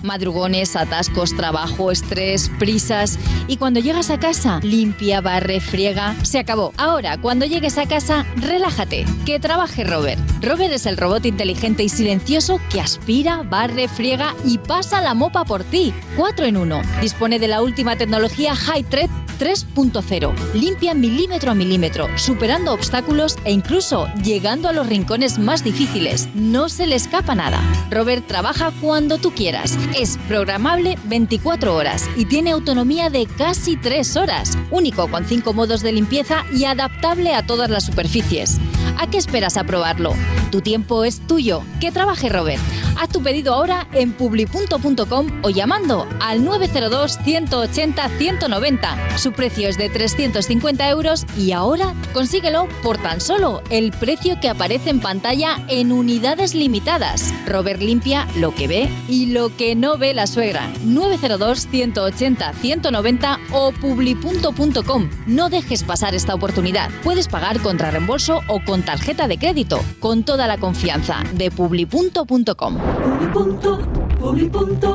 Madrugones, atascos, trabajo, estrés, prisas. Y cuando llegas a casa, limpia, barre, friega. Se acabó. Ahora, cuando llegues a casa, relájate. Que trabaje Robert. Robert es el robot inteligente y silencioso que aspira, barre, friega y pasa la mopa por ti. 4 en 1. Dispone de la última tecnología High-Thread 3.0. Limpia milímetro a milímetro, superando obstáculos e incluso llegando a los rincones más difíciles. No se le escapa nada. Robert trabaja cuando tú quieras. Es programable 24 horas y tiene autonomía de casi 3 horas. Único con 5 modos de limpieza y adaptable a todas las superficies. ¿A qué esperas a probarlo? Tu tiempo es tuyo. Que trabaje Robert. Haz tu pedido ahora en publi.com o llamando al 902 180 190. Su precio es de 350 € y ahora consíguelo por tan solo el precio que aparece en pantalla en unidades limitadas. Robert limpia lo que ve y lo que no ve la suegra. 902 180 190 o publi.com. No dejes pasar esta oportunidad. Puedes pagar contra reembolso o con tarjeta de crédito, con toda la confianza de publi.com. Publi.com